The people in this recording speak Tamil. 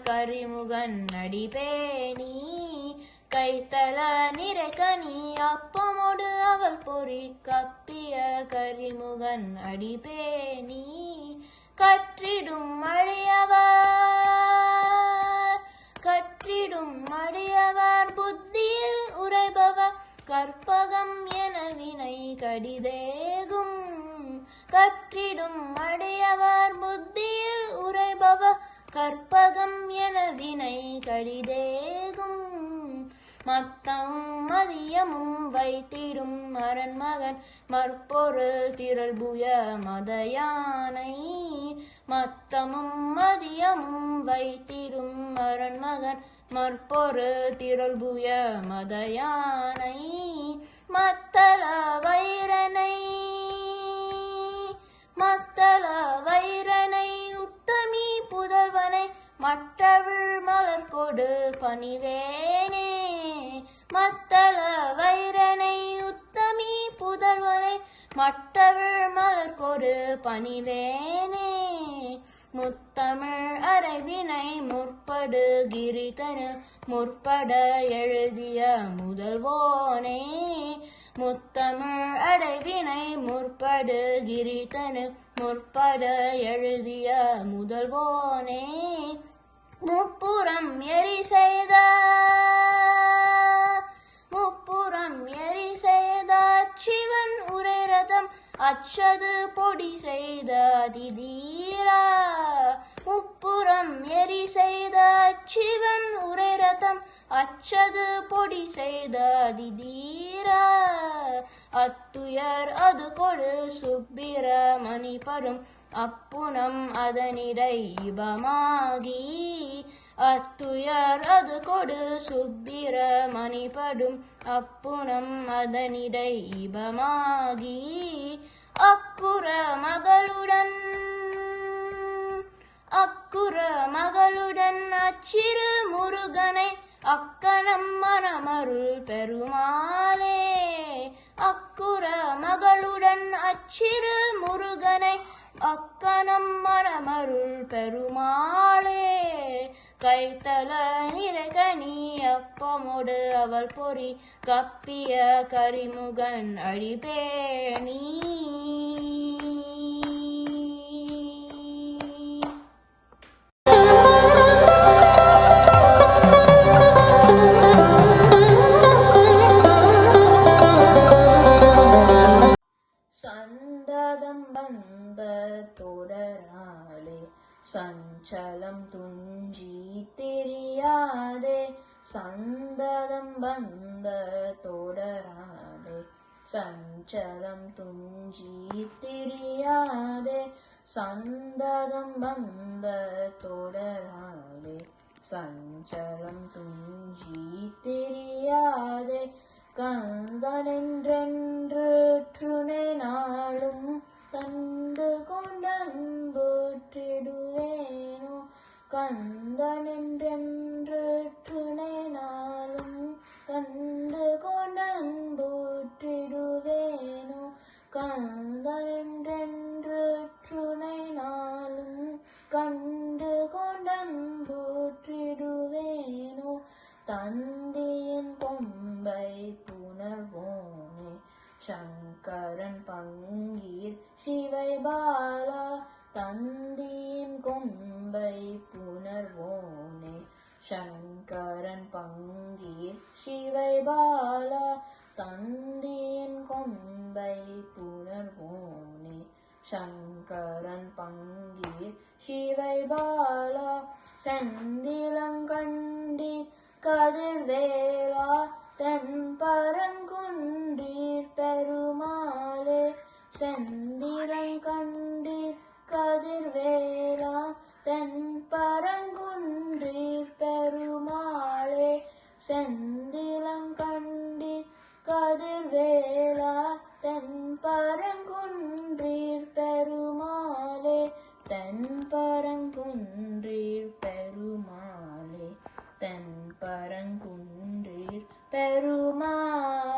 கரிமுகன் அடிபேணி கைத்தல நிறைகனி அப்பமோடு அவள் பொறி கப்பிய கரிமுகன் அடிபேணி கற்றிடும் அடியவர் புத்தியில் உரைபவர் கற்பகம் என வினை கடிதேகும் கற்றிடும் அடியவர் புத்தியில் உரைபவர் கற்பகம் என வினை கடிதேகும் மத்தமும் மதியமும் வைத்திடும் அரண்மகன் மற்பொருள் திரள்புய மதயானை மத்தமும் மதியமும் வைத்திடும் அரண்மகன் மற்பொருள் திரள்புய மதயானை மத்தள வைரனை உத்தமி புதல்வனை மற்றவள் மலர் கொடு பணிவேனே மத்தள வைரனை உத்தமி புதல்வனை மற்றவள் மலர் கொடு பணிவேனே முத்தமிழ் அறைவினை முற்படு கிரிதனு முற்பட எழுதிய முதல்வோனே முத்தமிழ் அடைவினை முற்படு கிரிதனு முற்பட எழுதிய முதல்வோனே முப்புறம் எரி செய்த சிவன் உரை ரதம் அச்சது பொடி செய்த அதிதீரா முப்புறம் எரி செய்த சிவன் உரை ரதம் அச்சது பொடி செய்த அதிதீரா அத்துயர் அது கொடு சுப்பிரமணி பரும் அப்புனம் அதனிடை இபமாகி அத்துயர் அது கொடு சுப்பிரமணி படும் அப்புனம் அதனிடை இபமாகி அக்குற மகளுடன் அச்சிறு முருகனை அக்கணம் மனமருள் பெருமாளே அக்குற மகளுடன் அச்சிறு முருகனை அக்கணம் மனமருள் பெருமாளே கைத்தல நிறைகனி அப்பமோடு அவள் பொறி கப்பிய கரிமுகன் அடிபேணி சந்ததம் வந்த தொடராலே சஞ்சலம் துஞ்சி தெரியாதே சந்ததம் வந்த தொடராலே சஞ்சலம் துஞ்சி தெரியாதே சந்ததம் வந்த தொடராலே சஞ்சலம் துஞ்சி தெரியாதே கந்தனென்றென்று துணை நாளும் கண்டு கொண்டன்புற்றிடுவேனோ கந்தனென்றென்று துணை நாளும் கண்டு கொண்டன்புற்றிடுவேனோ கந்தனென்றென்று துணை நாளும் கண்டு கொண்டன்புற்றிடுவேனோ தந்தியின் கொம்பை புணர்வோனே சங்கரன் பங்கீர் சிவை பாலா தந்தியின் கொம்பை புணர்வோனே சங்கரன் பங்கீர் சிவை பாலா தந்தியின் கொம்பை புணர்வோனே சங்கரன் பங்கீர் சிவை பாலா செந்திலங்கண்டி கதிர்வேலா தென் பரங்குன்றீர் பெருமாளே செந்திலங்கண்டி கதிர்வேலா தென் பரங்குன்றீர் பெருமாளே செந்திலங்கண்டி கதிர்வேலா தென் பரங்குன்றீர் பெருமாளே தென் பரங்குன்றீர் பெருமாளே தென் பரங்குன்றீர் பெருமாளே